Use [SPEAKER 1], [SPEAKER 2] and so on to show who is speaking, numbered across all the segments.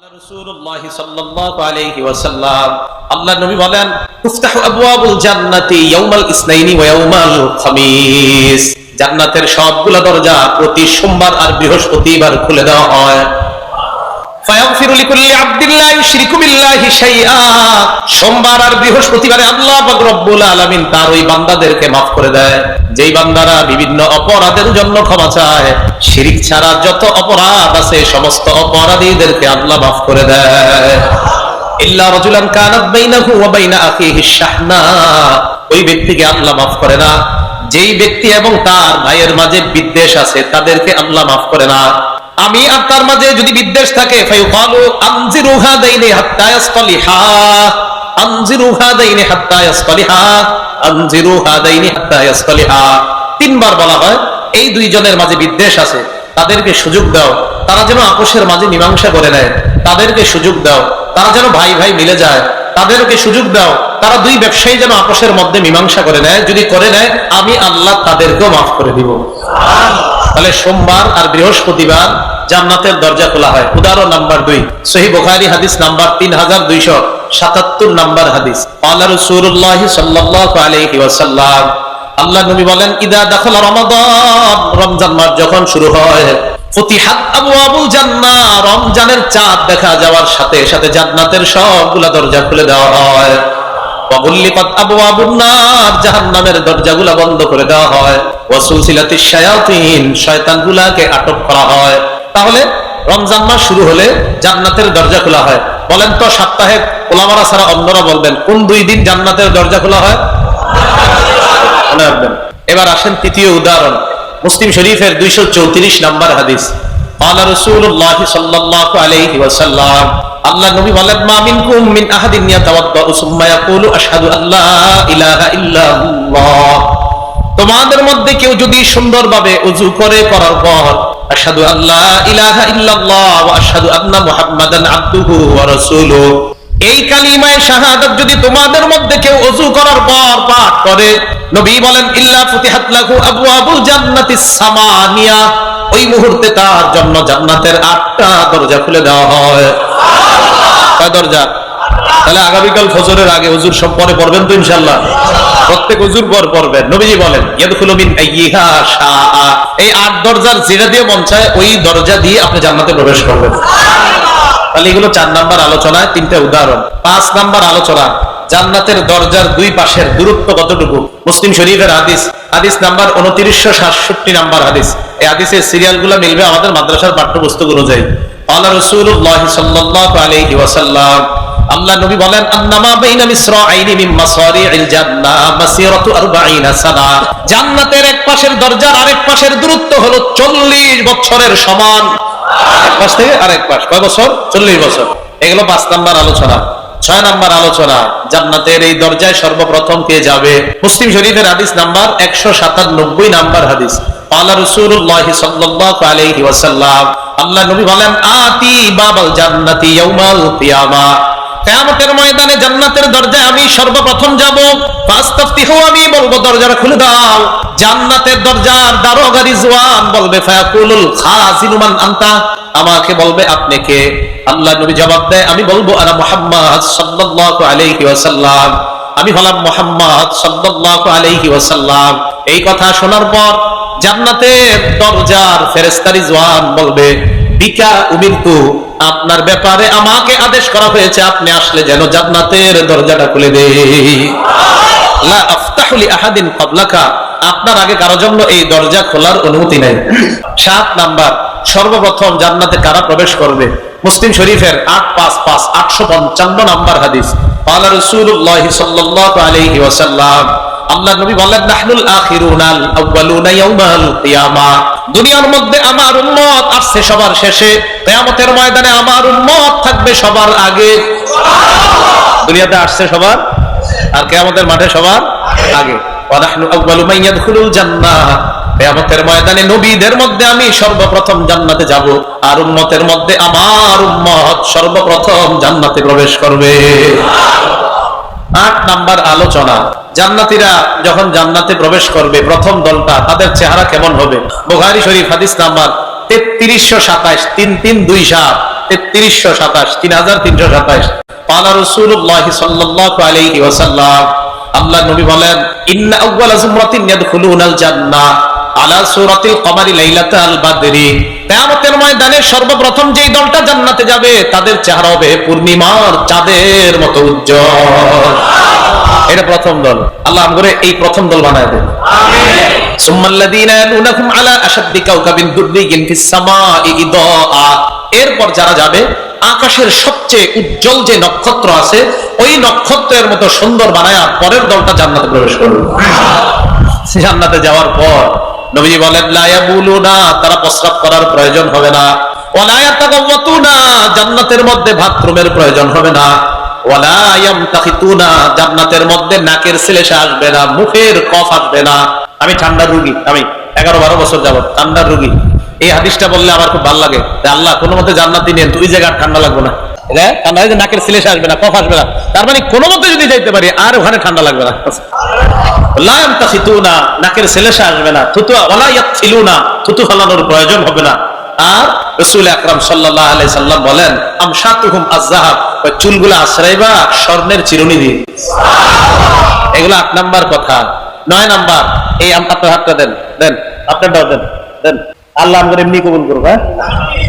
[SPEAKER 1] রাসূলুল্লাহ সাল্লাল্লাহু আলাইহি ওয়াসাল্লাম আল্লাহর নবী বলেন তুফতাহু আবওয়াবুল জান্নাতি ইয়াউমাল ইসনাইনি ওয়া ইয়াউমাল খামিস। জান্নাতের সবগুলো দরজা প্রতি সোমবার আর বৃহস্পতিবার খুলে দেওয়া হয়। ফায়াগফিরু লিকুল্লি আবদিন লা ইউশরিকু বিল্লাহি শাইআ। সোমবার আর বৃহস্পতিবারে আল্লাহ পাক রব্বুল আলামিন তার ওই বান্দাদেরকে maaf করে দেয় যেই বান্দারা বিভিন্ন অপরাধের জন্য ক্ষমা চায়। শিরক ছাড়া যত অপরাধ আছে সমস্ত অপরাধীদেরকে আল্লাহ maaf করে দেয়। ইল্লা রাজুলান কানাত বাইনাহু ওয়া বাইনা আখিহি শাহনা। ওই ব্যক্তিকে আল্লাহ maaf করে না যেই ব্যক্তি এবং তার ভাইয়ের মাঝে বিদ্বেষ আছে, তাদেরকে আল্লাহ maaf করে না। আমি আর তার মাঝে যদি বিদ্বেষ থাকে ফায়ুকালু আনজিরু হাদাইনি হাত্তা ইয়াসতালিহা, আনজিরু হাদাইনি হাত্তা ইয়াসতালিহা, আনজিরু হাদাইনি হাত্তা ইয়াসতালিহা। তিনবার বলা হয় এই দুইজনের মাঝে বিদ্বেষ আছে, তাদেরকে সুযোগ দাও, তারা যেন আপোষের মাঝে মীমাংসা করে নেয়। তাদেরকে সুযোগ দাও, তারা যেন ভাই ভাই মিলে যায়। তাদেরকে সুযোগ দাও, তারা দুই ব্যবসায়ী যেন আপোষের মধ্যে মীমাংসা করে নেয়। যদি করে নেয় আমি আল্লাহ তাদেরকেও মাফ করে দিব। তাহলে সোমবার আর বৃহস্পতিবার জান্নাতের দরজা খোলা হয়। উদাহরণ নাম্বার 2, সহিহ বুখারী হাদিস নাম্বার 3277 নাম্বার হাদিস। ক্বালা রাসূলুল্লাহ সাল্লাল্লাহু আলাইহি ওয়াসাল্লাম আল্লাহ নবী বলেন ইদা দাখালা রমাদান, রমজান মাস যখন শুরু হয়, ফুতিহাত আবওয়াবুল জান্নাহ, রমজানের চাঁদ দেখা যাওয়ার সাথে সাথে জান্নাতের সবগুলা দরজা খুলে দেওয়া হয়। ওয়া গুল্লিকাত আবওয়াবুন নার, জাহান্নামের দরজাগুলা বন্ধ করে দেওয়া হয়। ওয়া সুলসিলাতিশ শায়াতিন, শয়তানগুলাকে আটক করা হয়। তাহলে রমজান মাস শুরু হলে জান্নাতের দরজা খোলা হয়। বলেন তো সপ্তাহে ওলামারা ছাড়া অন্যরা বলবেন কোন 2 দিন জান্নাতের দরজা খোলা হয়? মনে রাখবেন। এবার আসেন তৃতীয় উদাহরণ, মুসলিম শরীফের 234 নাম্বার হাদিস। ক্বালা রাসূলুল্লাহ সাল্লাল্লাহু আলাইহি ওয়াসাল্লাম আল্লাহ নবী বলেন মা মিনকুম মিন আহাদিন ইয়াতাওয়াদ্দাউ সুম্মা ইয়াকুলু আশহাদু আল্লা ইলাহা ইল্লাল্লাহ। তোমাদের মধ্যে কেউ যদি সুন্দরভাবে ওযু করে করার পর আশহাদু আল্লা ইলাহা ইল্লাল্লাহ ওয়া আশহাদু আন্না মুহাম্মাদান আবদুহু ওয়া রাসূলুহু, এই কালিমায়ে শাহাদাত যদি তোমাদের মধ্যে কেউ ওযু করার পর পাঠ করে, নবী বলেন ইল্লা ফুতিহাত লাহু আবওয়াবুল জান্নাতিস সামানিয়া, ওই মুহূর্তে তার জন্য জান্নাতের 8টা দরজা খুলে দেওয়া হয়। কয় দরজা? তাহলে আগামীকাল ফজরের আগে ওযুর সব পরে পড়বেন তো ইনশাআল্লাহ? প্রত্যেক ওযুর পর পড়বেন। নবীজি বলেন ইয়াদখুলু মিন আইয়িহা শাআ, এই 8 দরজার যেটা দিয়ে মন চায় ওই দরজা দিয়ে আপনি জান্নাতে প্রবেশ করবেন। তাহলে এগুলো 4 নাম্বার আলোচনায় 3টা উদাহরণ। 5 নাম্বার আলোচনা জান্নাতের দরজার 2 পাশের দূরত্ব কতটুকু। মুসলিম শরীফের হাদিস, হাদিস নাম্বার 2967 নাম্বার হাদিস। এই হাদিসের সিরিয়ালগুলো মিলবে আমাদের মাদ্রাসার পাঠ্যপুস্তক অনুযায়ী। ক্বালা রাসূলুল্লাহ সাল্লাল্লাহু আলাইহি ওয়াসাল্লাম আল্লাহ নবী বলেন আন্নামা বাইনা মিসরাইনি মিন মাসারি'ল জান্নাহ মাসিরাতু 40 সানা। জান্নাতের এক পাশের দরজার আরেক পাশের দূরত্ব হলো 40 বছরের সমান। এক পাশ থেকে আরেক পাশ কয় বছর? 40 বছর। এগুলো 5 নাম্বার আলোচনা। 6 নাম্বার আলোচনা জান্নাতের এই দরজায় সর্বপ্রথম কে যাবে। মুসলিম শরীফের হাদিস নাম্বার 197 নাম্বার হাদিস। ক্বালা রাসূলুল্লাহ সাল্লাল্লাহু আলাইহি ওয়াসাল্লাম আল্লাহ নবী বলেন আতি বাবাল জান্নাতি ইয়াউমাল কিয়ামা, কিয়ামতের ময়দানে জান্নাতের দরজায় আমি সর্বপ্রথম যাব। ফাস্তাফতিহু, আমি বলবো দরজাটা খুলে দাও। জান্নাতের দরজার দারোগা রিজওয়ান বলবে ফায়াকুলুল খাজিনু মান আনতা, আমাকে বলবে আপনি কে? আল্লাহ নবী জবাব দেয় আমি বলবো আনা মুহাম্মদ সাল্লাল্লাহু আলাইহি ওয়াসাল্লাম, আমি হলাম মুহাম্মদ সাল্লাল্লাহু আলাইহি ওয়াসাল্লাম। এই কথা শোনার পর জান্নাতের দরজার ফেরেশতা রিজওয়ান বলবে বিকা উমিরতু, আপনার ব্যাপারে আমাকে আদেশ করা হয়েছে আপনি আসলে যেন জান্নাতের দরজাটা খুলে দেই। লা আফতাহু লি আহাদিন ক্বাবলাকা, আপনার আগে কারো জন্য এই দরজা খোলার অনুমতি নাই। 7 নাম্বার সর্বপ্রথম জান্নাতে কারা প্রবেশ করবে। মুসলিম শরীফের 855 নাম্বার হাদিস। ক্বালা রাসূলুল্লাহ সাল্লাল্লাহু আলাইহি ওয়াসাল্লাম আল্লাহ নবী বলেন নাহনুল আখিরুনাল আউয়ালুনা ইয়াউমাল কিয়ামা, দুনিয়ার মধ্যে আমার উম্মত আসছে সবার শেষে, কিয়ামতের ময়দানে আমার উম্মত থাকবে সবার আগে। দুনিয়াতে আসছে সবার আর কিয়ামতের মাঠে সবার আগে। ওয়া নাহনু আউয়ালু মান ইয়াদখুলুল জান্নাহ, কিয়ামতের ময়দানে নবীদের মধ্যে আমি সর্বপ্রথম জান্নাতে যাব, আর উম্মতের মধ্যে আমার উম্মত সর্বপ্রথম জান্নাতে প্রবেশ করবে। 8 নাম্বার আলোচনা জান্নাতীরা যখন জান্নাতে প্রবেশ করবে প্রথম দলটা তাদের চেহারা কেমন হবে। বুখারী শরীফ হাদিস নাম্বার 3327, 3327, 3327, 3327। قال رسول الله صلى الله عليه وسلم, আল্লাহ নবী বলেন, ইন্না আউয়ালা যুমরাতিন ইয়াদখুলুনাল জান্নাহ আলা সূরাতিল কমারি লাইলাতাল বাদরি। কিয়ামতের ময়দানে সর্বপ্রথম যেই দলটা জান্নাতে যাবে তাদের চেহারা হবে পূর্ণিমার চাঁদের মতো উজ্জ্বল। এটা প্রথম দল। আল্লাহ আমগরে এই প্রথম দল বানায় দেন, আমিন। সুম্মাল্লাযীনা ইয়ালুনাহুম আলা আশাদ্দি কাওকাবিন দুররিয়িন ফিস সামাঈ ইদাআ। এরপর যারা যাবে আকাশের সবচেয়ে উজ্জ্বল যে নক্ষত্র আছে ওই নক্ষত্রের মতো সুন্দর বানায় পরের দলটা জান্নাতে প্রবেশ করবে। জান্নাতে যাওয়ার পর নবী বলেন, লা ইয়াবুলুনা, তারা প্রস্রাব করার প্রয়োজন হবে না। ওয়ালা ইয়াতাগাওয়াতুনা, জান্নাতের মধ্যে বাথরুমের প্রয়োজন হবে না। ওয়ালা ইয়ামতাখিতুনা, জান্নাতের মধ্যে নাকের ছেলেসা আসবে না, মুখের কফ আসবে না। আমি ঠান্ডার রোগী, আমি 11-12 বছর যাবত ঠান্ডার রোগী। এই হাদিসটা বললে আমার খুব ভালো লাগে, আল্লাহ কোনো মতে জান্নাতি নেন, তুই জায়গা ঠান্ডা লাগবে না, নাকের ছেলেসা আসবে না, কফ আসবে না। তার মানে কোনো মতে যদি যাইতে পারি আর ওখানে ঠান্ডা লাগবে না। লা ইয়ামতাখিতুনা, নাকের ছেলেসা আসবে না। ওয়ালা ইয়াকফিলুনা, থুতু ফেলানোর প্রয়োজন হবে না। আর রাসূল আকরাম সাল্লাল্লাহু আলাইহি সাল্লাম বলেন, আমশাতুহুম আয-যাহাব, ওই চুলগুলো আশ্রাইবা স্বর্ণের চিরুনি দিয়ে। এগুলো 8 নাম্বার কথা। 9 নাম্বার, এই আপনার হাতটা দেন, দেন আপনারটাও দেন, দেন। আল্লাহ আমাদের এমনি কবুল করবে।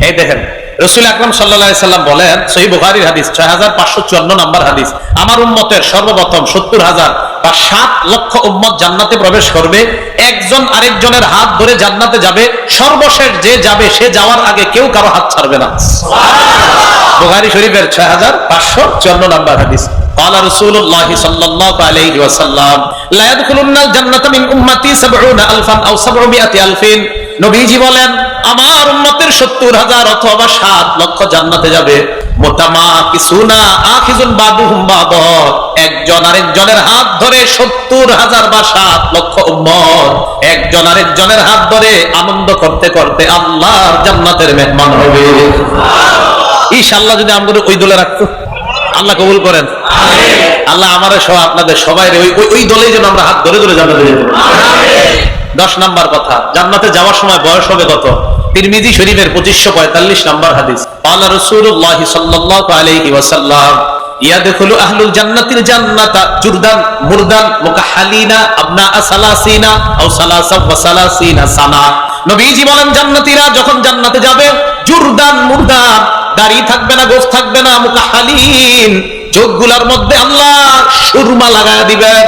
[SPEAKER 1] এই দেখেন রাসূল আকরাম সাল্লাল্লাহু আলাইহি সাল্লাম বলেন, সহিহ বুখারীর হাদিস 6554 নাম্বার হাদিস, আমার উম্মতের সর্বপ্রথম 70,000 বা 7 লক্ষ উম্মত জান্নাতে প্রবেশ করবে। একজন আরেকজনের হাত ধরে জান্নাতে যাবে। সর্বশেষ যে যাবে সে যাওয়ার আগে কেউ কারো হাত ছাড়বে না। সুবহানাল্লাহ। বুখারী শরীফের 6554 নাম্বার হাদিস। قال رسول الله صلى الله عليه وسلم, لا يدخلن الجنة من أمتي 70,000 أو 700,000। নবীজি বলেন, আমার উম্মতের 70,000 অথবা 7 লক্ষ জান্নাতে যাবে। মুতামাকিসুনা আখিযুন বাদুহুম বাদা, একজন আরেকজনের হাত ধরে 70,000 বা 7 লক্ষ উম্মত একজন আরেকজনের হাত ধরে আনন্দ করতে করতে আল্লাহর জান্নাতের মেহমান হবে। ইনশাআল্লাহ যদি আমাদের ওই দলে রাখতো, আল্লাহ কবুল করেন, আমিন। আল্লাহ আমাদের সহ আপনাদের সবাই ওই দলেই যেন আমরা হাত ধরে ধরে জান্নাতে যেতে পারি, আমিন। 10 নাম্বার কথা, জান্নাতে যাওয়ার সময় বয়স হবে কত? তিরমিজি শরীফের 2545 নাম্বার হাদিস। ক্বালা রাসূলুল্লাহ সাল্লাল্লাহু আলাইহি ওয়াসাল্লাম, ইয়াদখুলু আহলুল জান্নাতিল জান্নাতা জুরদান মুরদান মুকাহহালিনা আবনা সালাসিনা আও সালাসা ওয়া সালাসিনা সানা। নবীজি বলেন, জান্নাতীরা যখন জান্নাতে যাবে, জুরদান মুরদান, দাড়ি থাকবে না, গোঁফ থাকবে না, মুকাহহালিন, চোখগুলোর মধ্যে আল্লাহ সুরমা লাগায় দিবেন।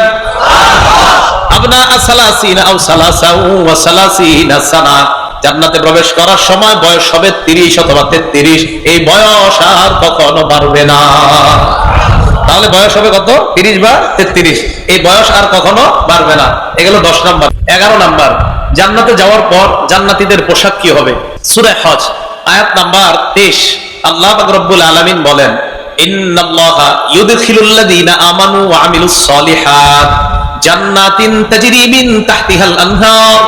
[SPEAKER 1] আবনা সালাসিনা আও সালাসা ওয়া সালাসিনা সানা, জান্নাতে প্রবেশ করার সময় বয়স হবে 30 অথবা 33। এই বয়স আর কখনো বাড়বে না। তাহলে বয়স হবে কত? 30 বা 33। এই বয়স আর কখনো বাড়বে না। এগুলো 10 নাম্বার। 11 নাম্বার, জান্নাতে যাওয়ার পর জান্নাতীদের পোশাক কি হবে? সূরা হজ আয়াত নাম্বার 23, আল্লাহ পাক রব্বুল আলামিন বলেন, ইন্নাল্লাহা ইউদখিলুল্লাযীনা আমানু ওয়া আমিলুস সলিহাত জান্নাতিন তাজরি মিন তাহতিহাল আনহার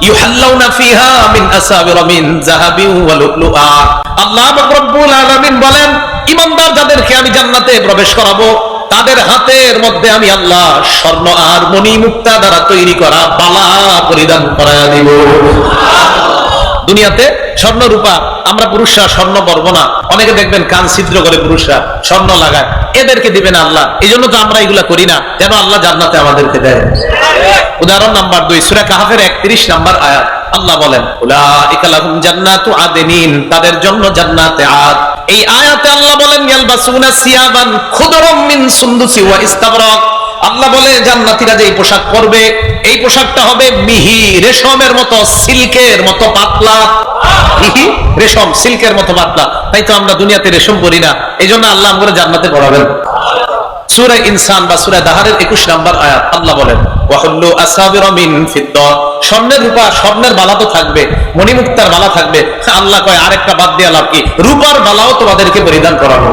[SPEAKER 1] ইউহাল্লাউনা ফিহা মিন আসাবিরা মিন যাহাবিন ওয়া লুলুআ। আল্লাহ পাক রব্বুল আলামিন বলেন, ঈমানদার যাদেরকে আমি জান্নাতে প্রবেশ করাবো তাদের হাতের মধ্যে আমি আল্লাহ স্বর্ণ আর মণি মুক্তা দ্বারা তৈরি করা বালা পরিধান করায়া দিব। দুনিয়াতে স্বর্ণ রূপা আমরা পুরুষরা স্বর্ণ পরবো না। অনেকে দেখবেন কান ছিদ্র করে পুরুষরা স্বর্ণ লাগায়, এদেরকে দিবেন আল্লাহ। এই জন্য তো আমরা এগুলা করি না, যেন আল্লাহ জান্নাতে আমাদেরকে দেয়। উদাহরণ নাম্বার 2, সূরা কাহফের 31 নাম্বার আয়াত, আল্লাহ বলেন, উলাইকা লাহুম জান্নাতু আদনিন, তাদের জন্য জান্নাতে আদ। এই আয়াতে আল্লাহ বলেন, ইয়ালবাসুনা সিয়াবান খুদরাম মিন সুন্দুসি ওয়া ইস্তাবরাক। আল্লাহ বলে, জান্নাতীরা যে পোশাক পরবে এই পোশাকটা হবে মিহি রেশমের মতো, সিল্কের মতো পাতলা। মিহি রেশম, সিল্কের মতো পাতলা। তাই তো আমরা দুনিয়াতে রেশম পরি না, এই জন্য আল্লাহ আমাদের জান্নাতে পড়াবেন। সূরা ইনসান বা সূরা দাহারের 21 নাম্বার আয়াত, আল্লাহ বলেন, ওয়াহুল্লু আসাবিরা মিন ফিদ্দা, স্বর্ণের রূপা, স্বর্ণের বালা তো থাকবে, মণিমুক্তার বালা থাকবে। আল্লাহ কয়, আরেকটা বাদ দিয়ে লাভ কি? রূপার বালাও তোমাদেরকে পরিধান করাবো।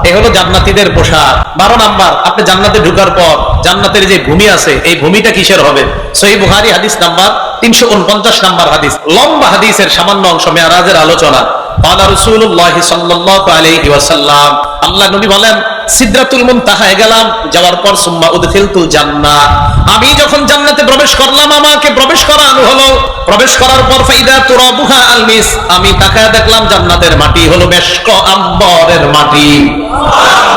[SPEAKER 1] এই হলো জান্নাতীদের পোশাক। 12 নাম্বার, আপনি জান্নাতে ঢোকার পর জান্নাতের যে ভূমি আছে এই ভূমিটা কিসের হবে? সহিহ বুখারী হাদিস নাম্বার 349 নাম্বার হাদিস, লম্বা হাদিসের সামান্য অংশ, মেরাজের আলোচনা। ক্বালা রাসূলুল্লাহ সাল্লাল্লাহু আলাইহি ওয়াসাল্লাম, আল্লাহ নবী বলেন সিদরাতুল মুনতাহায় গেলাম, যাওয়ার পর সুম্মা উদখিলতুল জান্নাহ, আমি যখন জান্নাতে প্রবেশ করলাম আমাকে প্রবেশ করানো হলো। প্রবেশ করার পর ফাইদা তুরাবুহা আল মিস, আমি তাকায় দেখলাম জান্নাতের মাটি হলো মেশক আম্বরের মাটি।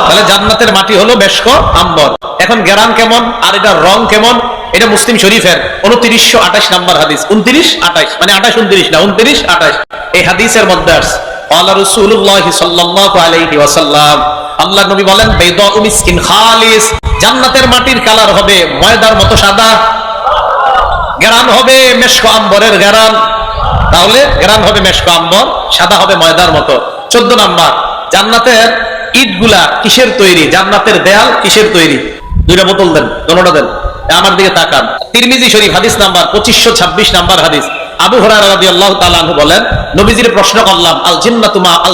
[SPEAKER 1] তাহলে জান্নাতের মাটি হলো মেশক আম্বর। এখন গ্রাম কেমন আর এটার রং কেমন, এটা মুসলিম শরীফের 2928 নাম্বার হাদিস। 29-28 মানে 28-29 না, 29-28 এই হাদিসের মধ্যে আছে ক্বালা রাসূলুল্লাহ সাল্লাল্লাহু আলাইহি ওয়াসাল্লাম, আল্লাহ নবী বলেন বাইদাউ মিসকিন খালিস, জান্নাতের মাটির কালার হবে ময়দার মতো সাদা, গ্রান হবে মেশক আম্বরের গ্রান। তাহলে গ্রান হবে মেশক আম্বর, সাদা হবে ময়দার মতো। 14 নাম্বার, জান্নাতের ইটগুলা কিসের তৈরি, জান্নাতের দেয়াল কিসের তৈরি? দুইটা বোতল দেন, দোনোটা দেন, আমার দিকে তাকান। তিরমিজি শরীফ হাদিস নাম্বার 2526 নাম্বার হাদিস। আবু হুরায়রা রাদিয়াল্লাহু তাআলা আনহু বলেন, নবীজির প্রশ্ন করলাম আল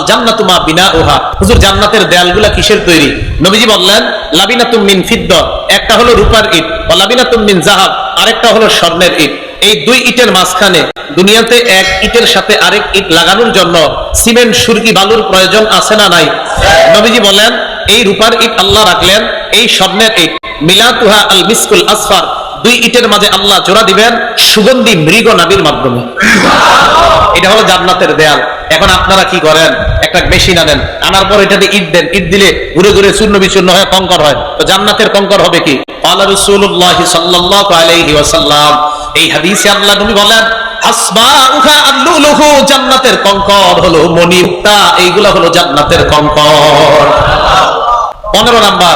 [SPEAKER 1] জান্নাতু মা বিনাউহা, হুজুর জান্নাতের দেয়ালগুলা কিসের তৈরি? নবীজি বললেন লাবিনাতুম মিন ফিদ্দা, একটা হলো রূপার ইট, ওয়া লাবিনাতুম মিন যাহাব, আরেকটা হলো স্বর্ণের ইট। এই দুই ইটের মাঝখানে দুনিয়াতে এক ইটের সাথে আরেক ইট লাগানোর জন্য সিমেন্ট, সুরকি, বালুর প্রয়োজন আছে না নাই? নবীজি বলেন এই রূপার ইট আল্লাহ রাখলেন, এই স্বর্ণের ইট মিলাতুহা আল মিসকুল আসফার, দুই ইটের মাঝে আল্লাহ জোড়া দিবেন সুগন্ধি মৃগ নাবির মাধ্যমে। এটা হলো জান্নাতের দেয়াল। এখন আপনারা কি করেন, একটা মেশিন আনেন, আনার পর এটাতে ইট দেন, ইট দিলে ঘুরে ঘুরে চূর্ণ বিচূর্ণ হয়, কঙ্কর হয়। তো জান্নাতের কঙ্কর হবে কি? ক্বালা রাসূলুল্লাহ সাল্লাল্লাহু আলাইহি ওয়াসাল্লাম, এই হাদিসে আল্লাহ নবী বলেন আসবাউহা আল-লুলুহু, জান্নাতের কঙ্কর হলো মণিমুক্তা, এইগুলা হলো জান্নাতের কঙ্কর। 15 নাম্বার,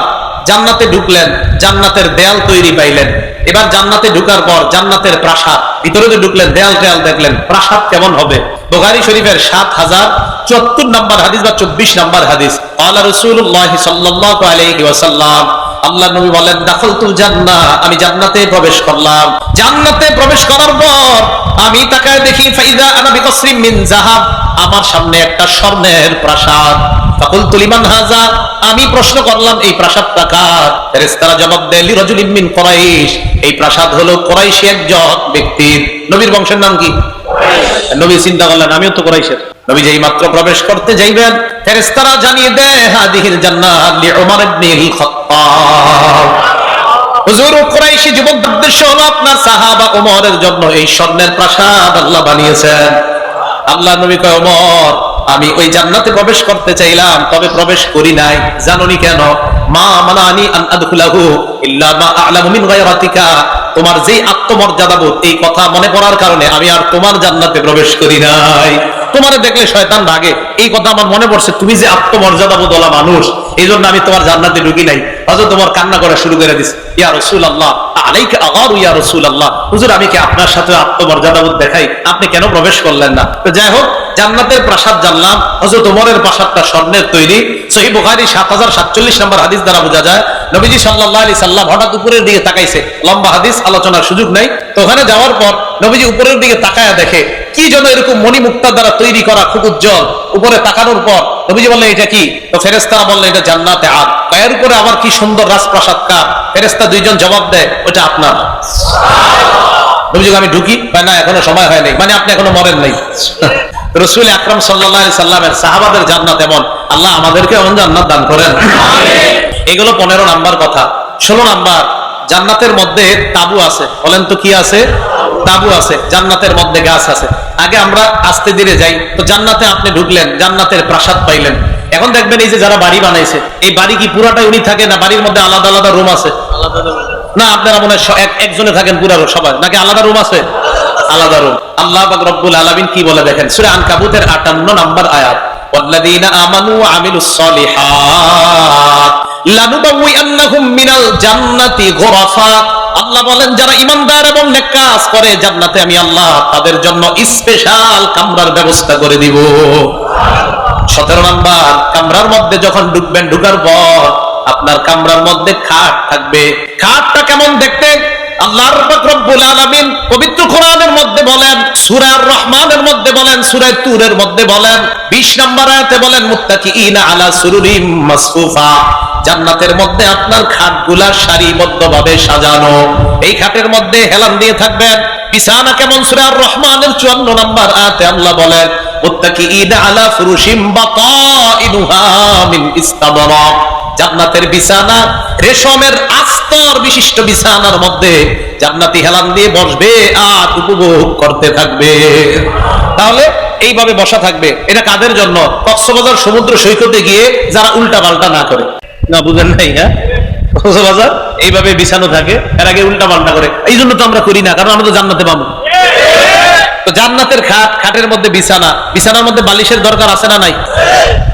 [SPEAKER 1] জান্নাতে ঢুকলেন, জান্নাতের দেয়াল তৈরি পাইলেন। এবার জান্নাতে ঢুকার পর জান্নাতের প্রাসাদ, ভিতরে যে ঢুকলেন দেয়াল টেয়াল দেখলেন, প্রাসাদ কেমন হবে? বুখারী শরীফের 7074 নাম্বার হাদিস বা 24 নাম্বার হাদিস। ক্বালা রাসূলুল্লাহ সাল্লাল্লাহু আলাইহি ওয়াসাল্লাম, আল্লাহ নবী বলেন দাখালতুল জান্নাহ, আমি জান্নাতে প্রবেশ করলাম। জান্নাতে প্রবেশ করার পর আমি তাকায় দেখি ফাইদা আনা বিকসরিম মিন যাহাব, আমার সামনে একটা স্বর্ণের প্রাসাদ। ফাকুলতু লিমান হাযা, আমি প্রশ্ন করলাম এই প্রাসাদটা কার? ফেরেশতারা জবাব দেয় লিরাজুলিন মিন কুরাইশ, এই প্রাসাদ হলো কুরাইশি একজন ব্যক্তির। নবীর বংশের নাম কি? নবী চিন্তা করলেন আমিও তো কুরাইশের। নবী যেই মাত্র প্রবেশ করতে যাইবেন ফেরেশতারা জানিয়ে দেয় হাদিহিল জান্নাহ লিউমর ইবনিল খাত্তাব, হুজুর কুরাইশি যুবকদের উদ্দেশ্য হলো আপনার সাহাবা ওমরের জন্য এই স্বর্ণের প্রাসাদ আল্লাহ বানিয়েছেন। আল্লাহ নবী কয় ওমর, আমি ওই জান্নাতে প্রবেশ করতে চাইলাম, তবে প্রবেশ করি নাই। জানোনি কেন? মা মানানি আন আদখুলাহু ইল্লা মা আ'লামু মিন গায়রাতিকা, তোমার যেই আত্মমর্যাদাবোধ, এই কথা মনে পড়ার কারণে আমি আর তোমার জান্নাতে প্রবেশ করি নাই। তোমারে দেখলে শয়তান ভাগে, এই কথা আমার মনে পড়ছে, তুমি যে আত্মমর্যাদাবোধওয়ালা মানুষ, এই জন্য আমি তোমার জান্নাতে ঢুকি নাই। হযরত ওমর কান্না করা শুরু করে দিছে, ইয়া রাসূলুল্লাহ আলাইকা আগারু ইয়া রাসূলুল্লাহ, হুজুর আমি কি আপনার সাথে আত্মমর্যাদাবোধ দেখাই, আপনি কেন প্রবেশ করলেন না? তো যাই হোক, জান্নাতের প্রাসাদ জানলাম, হযরত ওমরের প্রাসাদটা স্বর্ণের তৈরি। সহিহ বুখারী 7047 নম্বর হাদিস দ্বারা বোঝা যায় নবীজি সাল্লাল্লাহু আলাইহি সাল্লাম হঠাৎ উপরের দিকে তাকাইছে, লম্বা হাদিস, আলোচনার সুযোগ নাই। তো ওখানে যাওয়ার পর নবীজি উপরের দিকে তাকায়া দেখে কি যেন এরকম মণিমুক্তা দ্বারা তৈরি করা, খুব উজ্জ্বল। উপরে তাকানোর পর নবীজি বললেন এটা কি? তো ফেরেশতারা বললেন এটা জান্নাতে আদ। এর উপরে আবার কি সুন্দর রাজপ্রাসাদ কার? ফেরেশতা দুইজন জবাব দেয় ওটা আপনার। নবীজি আমি ঢুকি, না এখনো সময় হয় নাই, মানে আপনি এখনো মরেন নাই। রাসূল আকরাম সাল্লাল্লাহু আলাইহি সাল্লামের সাহাবাদের জান্নাত এমন, আল্লাহ আমাদেরকে এমন জান্নাত দান করেন। এগুলো 15 নাম্বার কথা। 16 নাম্বার, জান্নাতের মধ্যে তাবু আছে। বলেন তো কি আছে? তাবু আছে। জান্নাতের মধ্যে গাছ আছে। আগে আমরা আস্তে ধীরে যাই। তো জান্নাতে আপনি ঢুকলেন, জান্নাতের প্রাসাদ পাইলেন। এখন দেখবেন এই যে যারা বাড়ি বানাইছে, এই বাড়ি কি পুরাটাই উনি থাকে, না বাড়ির মধ্যে আলাদা আলাদা রুম আছে? না, আপনারা মনে হয় একজনে থাকেন পুরা সবাই, নাকি আলাদা রুম আছে? আলাদা রুম। আল্লাহ পাক রব্বুল আলামিন কি বলে দেখেন, সূরা আনকাবুতের 58 নম্বর আয়াত, ওয়াল্লাযীনা আমানু ওয়া আমিলুস সলিহাত লানুবাউইআন্নাহুম মিনাল জান্নাতি গুরাফা। আল্লাহ বলেন যারা ঈমানদার এবং নেক কাজ করে, জান্নাতে আমি আল্লাহ তাদের জন্য স্পেশাল কামরার ব্যবস্থা করে দিব। 17 নাম্বার, কামরার মধ্যে যখন ঢুকবেন, ঢুকার পর আপনার কামরার মধ্যে খাট থাকবে। খাটটা কেমন দেখতে? আল্লাহ রব্বুল আলামিন পবিত্র কোরআনের মধ্যে বলেন, সূরা আর রহমানের মধ্যে বলেন, সূরা তুরের মধ্যে বলেন, 20 নম্বর আয়াতে বলেন মুত্তাকিইনা আলা সুরুরিম মাসফুফা, জান্নাতের মধ্যে আপনার খাটগুলা সারিবদ্ধভাবে সাজানো। এই খাটের মধ্যে হেলান দিয়ে থাকবেন। বিছানা কেমন? সূরা আর রহমানের 54 নম্বর আয়াতে আল্লাহ বলেন মুত্তাকিইনা আলা ফুরুশিম বাতাইনুহা মিন ইস্তাবরাক। জান্নাতের বিছানা রেশমের আস্তর বিশিষ্ট বিছানার মধ্যে জান্নাতি হেলান দিয়ে বসবে আর উপভোগ করতে থাকবে। তাহলে এইভাবে বসা থাকবে। এটা কাদের জন্য? কক্সবাজার সমুদ্র সৈকতে গিয়ে যারা উল্টা পাল্টা না করে। না বুঝেন নাই? হ্যাঁ, কক্সবাজার এইভাবে বিছানো থাকে, এর আগে উল্টা পাল্টা করে। এই জন্য তো আমরা করি না, কারণ আমরা তো জান্নাতে পাবো। তো জান্নাতের খাট, খাটের মধ্যে বিছানা, বিছানার মধ্যে বালিশের দরকার আছে না নাই?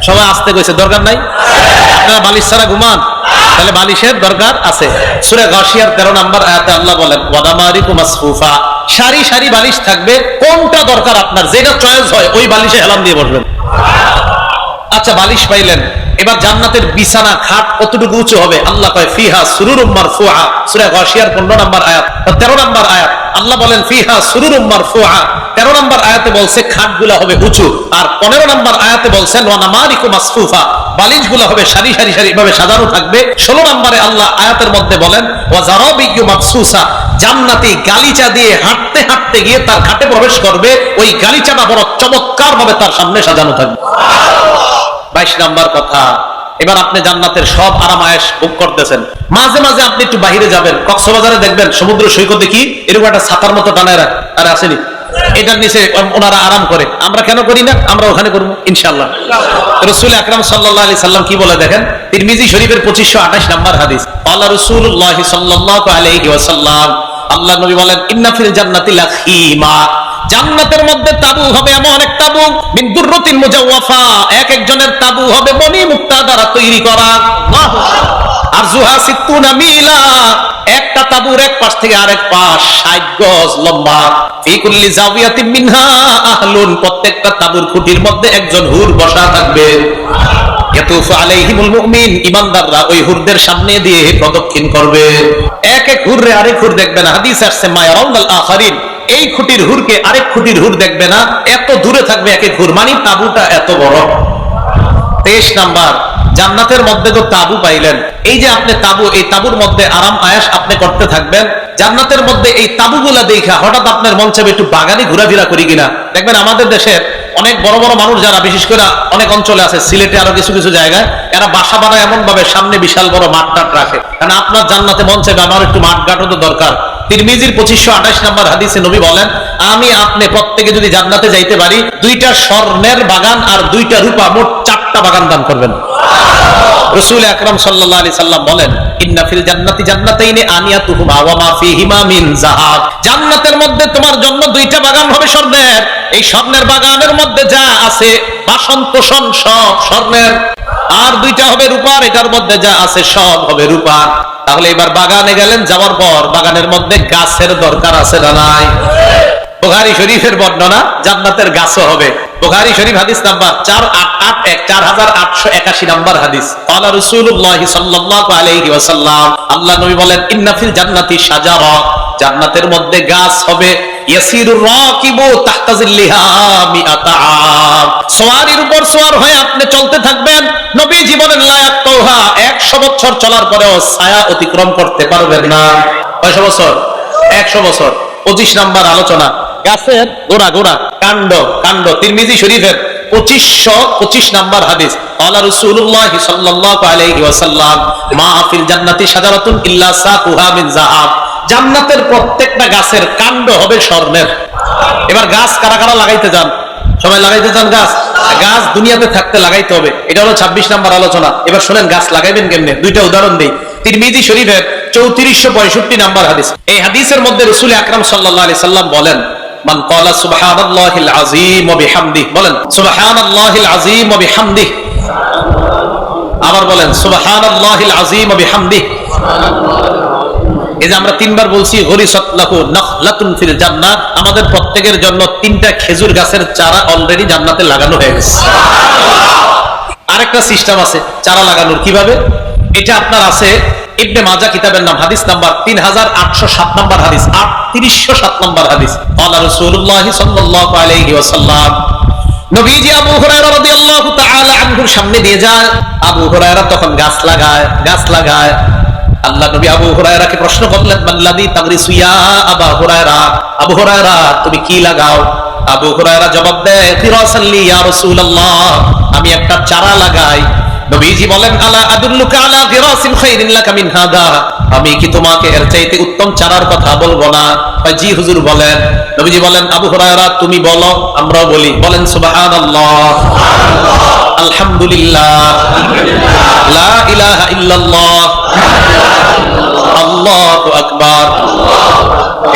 [SPEAKER 1] সবাই আসতে কইছে দরকার নাই? আপনারা বালিশ ছাড়া ঘুমান? তাহলে বালিশের দরকার আছে। সূরা গাশিয়ার 13 নম্বর আয়াতে আল্লাহ বলেন ওয়াদামারিকু মাসফুফা, সারি সারি বালিশ থাকবে। কোনটা দরকার আপনার, যেটা চয়েস হয় ওই বালিশে হেলান দিয়ে বসবেন। আচ্ছা, বালিশ পাইলেন, এবার জান্নাতের বিছানা খাট কতটুকু উঁচু হবে? আল্লাহ কয় ফিহা সুরুরুম মারফুআ, সূরা গাশিয়ার 15 নম্বর আয়াত, 13 নম্বর আয়াত। আল্লাহ বলেন ফিহা সুরুরুম মারফুআ। 13 নম্বর আয়াতে বলছে খাটগুলা হবে উঁচু, আর 15 নম্বর আয়াতে বলছেন ওয়া নামারিকু মাসফুফা, বালিশগুলা হবে সারি সারি সারি ভাবে সাজানো থাকবে। 16 নম্বরে আল্লাহ আয়াতের মধ্যে বলেন ওয়া জারাবিয়্যু মাবসুসা, জান্নাতি গালিচা দিয়ে হাঁটতে হাঁটতে গিয়ে তার খাটে প্রবেশ করবে, ওই গালিচাটা বড় চমৎকার ভাবে তার সামনে সাজানো থাকবে। 22 নম্বর কথা, এবার আপনি জান্নাতের সব আরাম আয়েশ ভোগ করতেছেন। মাঝে মাঝে আপনি একটু বাইরে যাবেন, কক্সবাজারে দেখবেন সমুদ্র সৈকতে কি এরকম একটা ছাতার মতো টানায় রাখে, আরে আসেনি, এটার নিচে ওনারা আরাম করে। আমরা কেন করি না? আমরা ওখানে করবো ইনশাআল্লাহ। রাসূল আকরাম সাল্লাল্লাহু আলাইহি সাল্লাম কি বলে দেখেন, তিরমিজি শরীফের 2528 নম্বর হাদিস, আল্লাহ রাসূলুল্লাহ সাল্লাল্লাহু আলাইহি ওয়াসাল্লাম, আল্লাহ নবী বলেন ইন্না ফিল জান্নাতি লাখিমা, জান্নাতের মধ্যে তাবু হবে এমন এক তাবু মিন দুররাতিন মুজাওয়াফা, এক একজনের তাবু হবে মণি মুক্তা দ্বারা তৈরি করা। আর জুহা সিত্তুনা মিলা, একটা তাবুর এক পাশ থেকে আরেক পাশ 60 গজ লম্বা। ফি কুল্লি জাওয়াতিন মিনহা আহলুন, প্রত্যেকটা তাবুর খুঁটির মধ্যে একজন হুর বসা থাকবে। ইয়াতুফু আলাইহিমুল মুমিন, ঈমানদাররা ওই হুরদের সামনে দিয়ে প্রদক্ষিণ করবে। এক এক হুররে আরেক হুর দেখবে না। হাদিস আসছে মা ইয়ারাউনাল আখারিন, এই খুঁটির হুরকে আরেক খুঁটির হুর দেখবে না, এত দূরে থাকবে এক এক হুর, মানে তাবুটা এত বড়। 23 নাম্বার, জান্নাতের মধ্যে তো তাবু পাইলেন, এই যে আপনি তাবু, এই তাবুর মধ্যে আরাম আয়েশ আপনি করতে থাকবেন। জান্নাতের মধ্যে এই তাবুগুলা দেখা হঠাৎ আপনার মন চাইবে একটু বাগানে ঘোরাফেরা করি কিনা। দেখবেন আমাদের দেশের অনেক বড় বড় মানুষ যারা, বিশেষ করে অনেক অঞ্চলে আছে, সিলেটে আরো কিছু কিছু জায়গায়, এরা বাসা বানায় এমন ভাবে সামনে বিশাল বড় মাঠ টাট রাখে, কারণ আপনার জান্নাতে মন চাইবে আমার একটু মাঠ ঘাটও তো দরকার। তিরমিজির 2528 নম্বর হাদিসে নবী বলেন আমি আপনি প্রত্যেকে যদি জান্নাতে যাইতে পারি, 2টা স্বর্ণের বাগান আর 2টা রূপা, মোট 4টা বাগান দান করবেন। রাসূল আকরাম সাল্লাল্লাহু আলাইহি সাল্লাম বলেন ইন্না ফিল জান্নাতি জান্নাতাইনি আনিয়াতুহুমা ওয়া মা ফীহিমা মিন যাহাব, জান্নাতের মধ্যে তোমার জন্য 2টা বাগান হবে স্বর্ণের, এই স্বর্ণের বাগানের মধ্যে যা আছে বাসন কোষণ সব স্বর্ণের, আর 2টা হবে রূপার, এটার মধ্যে যা আছে সব হবে রূপার। তাহলে এবার বাগানে গেলেন, যাওয়ার পর বাগানের মধ্যে গাছের দরকার আছে না নাই? বুখারী শরীফের বর্ণনা, জান্নাতের গাছও হবে। বুখারী শরীফ হাদিস নাম্বার 4881 নম্বর হাদিস, ক্বালা রাসূলুল্লাহ সাল্লাল্লাহু আলাইহি ওয়াসাল্লাম, আল্লাহ নবী বলেন ইন্না ফিল জান্নাতি শাজারা, জান্নাতের মধ্যে গাছ হবে, ইয়াসিরুর রাকিবু তাহতা জিল্লিহা মিআতা আম, সওয়ারির উপর সওয়ার হয়ে আপনি চলতে থাকবেন। নবীজি বলেন লা ইয়াকতাউহা, 100 বছর চলার পরেও ছায়া অতিক্রম করতে পারবেন না। কয়শ বছর? 100 বছর। 25 নম্বর আলোচনা, গাছের গোড়া গোড়া, কাণ্ড কাণ্ড। তিরমিজি শরীফের 2525 নম্বর হাদিস, ক্বালা রাসূলুল্লাহ সাল্লাল্লাহু আলাইহি ওয়াসাল্লাম মা ফিল জান্নাতি শাজারাতুন ইল্লা সাকুহা মিন যাহাব, জান্নাতের প্রত্যেকটা গাছের কাণ্ড হবে স্বর্ণের। এবার গাছ কারা কারা লাগাইতে চান? সবাই লাগাইতে চান গাছ? গাছ দুনিয়াতে থাকতে লাগাইতে হবে, এটা হলো 26 নম্বর আলোচনা। এবার শুনেন গাছ লাগাইবেন কেমনে, 2টা উদাহরণ দেই। তিরমিজি শরীফের 3465 নম্বর হাদিস, এই হাদিসের মধ্যে রাসূল আকরাম সাল্লাল্লাহু আলাইহি সাল্লাম বলেন মান ক্বালা সুবহানাল্লাহিল আযীম ওয়া বিহামদিহি, বলেন সুবহানাল্লাহিল আযীম ওয়া বিহামদিহি, আবার বলেন সুবহানাল্লাহিল আযীম ওয়া বিহামদিহি। এই যে আমরা 3বার বলছি গরিসাত লাহু নাখলাতুন ফিল জান্নাহ, আমাদের প্রত্যেকের জন্য 3টা খেজুর গাছের চারা অলরেডি জান্নাতে লাগানো হয়ে গেছে। আরেকটা সিস্টেম আছে চারা লাগানোর, কিভাবে? এটা আপনার আছে ইবনে মাজাহ কিতাবের নাম, হাদিস নাম্বার 3807 নম্বর হাদিস, 3807 নম্বর হাদিস, ক্বালা রাসূলুল্লাহ সাল্লাল্লাহু আলাইহি ওয়াসাল্লাম, নবীজি আবু হুরায়রা রাদিয়াল্লাহু তাআলা আনহুর সামনে দিয়ে যায়। আবু হুরায়রা তখন গাছ লাগায়। আল্লাহ নবী আবু হুরায়রাকে প্রশ্ন করলেন মাল্লাযী তাগরিসু ইয়া আবু হুরায়রা, আবু হুরায়রা তুমি কি লাগাও? আবু হুরায়রা জবাব দেয়, ফিরাসান লি ইয়া রাসূলুল্লাহ, আমি একটা চারা লাগাই। নবীজি বলেন, আলা আদুল্লুকা আলা ফিরাসিন খায়রিন লাকা মিন হাদা, আমি কি তোমাকে এর চাইতে উত্তম চারার কথা বলবো না? জি হুজুর বলেন। নবীজি বলেন, আবু হুরায়রা তুমি বলো, আমরাও বলি। বলেন সুবহানাল্লাহ, আলহামদুলিল্লাহ, লা ইলাহা ইল্লাল্লাহ, আল্লাহু আকবার।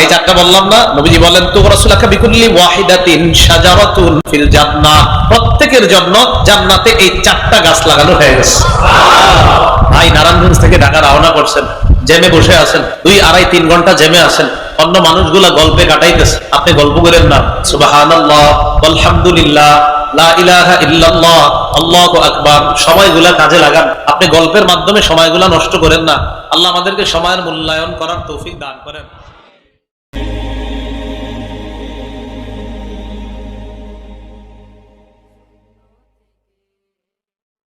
[SPEAKER 1] এই চারটা বললাম না? নবীজি বলেন, তু রাসূলুকা বিকুল্লি ওয়াহিদাতিন শাজারাতুন ফিল জান্নাহ, প্রত্যেকের জন্য জান্নাতে এই চারটা গাছ লাগানো হয়ে গেছে। ভাই নারায়ণগঞ্জ থেকে ঢাকা রওনা করছেন, জেমে বসে আছেন, 2-2.5-3 ঘন্টা জেমে আছেন, অন্য মানুষগুলা গল্পে কাটাইতেছে, আপনি গল্প করেন না। সুবহানাল্লাহ, আলহামদুলিল্লাহ, লা ইলাহা ইল্লাল্লাহ, আল্লাহু আকবার, সময়গুলা কাজে লাগান। আপনি গল্পের মাধ্যমে সময়গুলা নষ্ট করেন না। আল্লাহ আমাদেরকে সময়ের মূল্যায়ন করার তৌফিক দান করেন।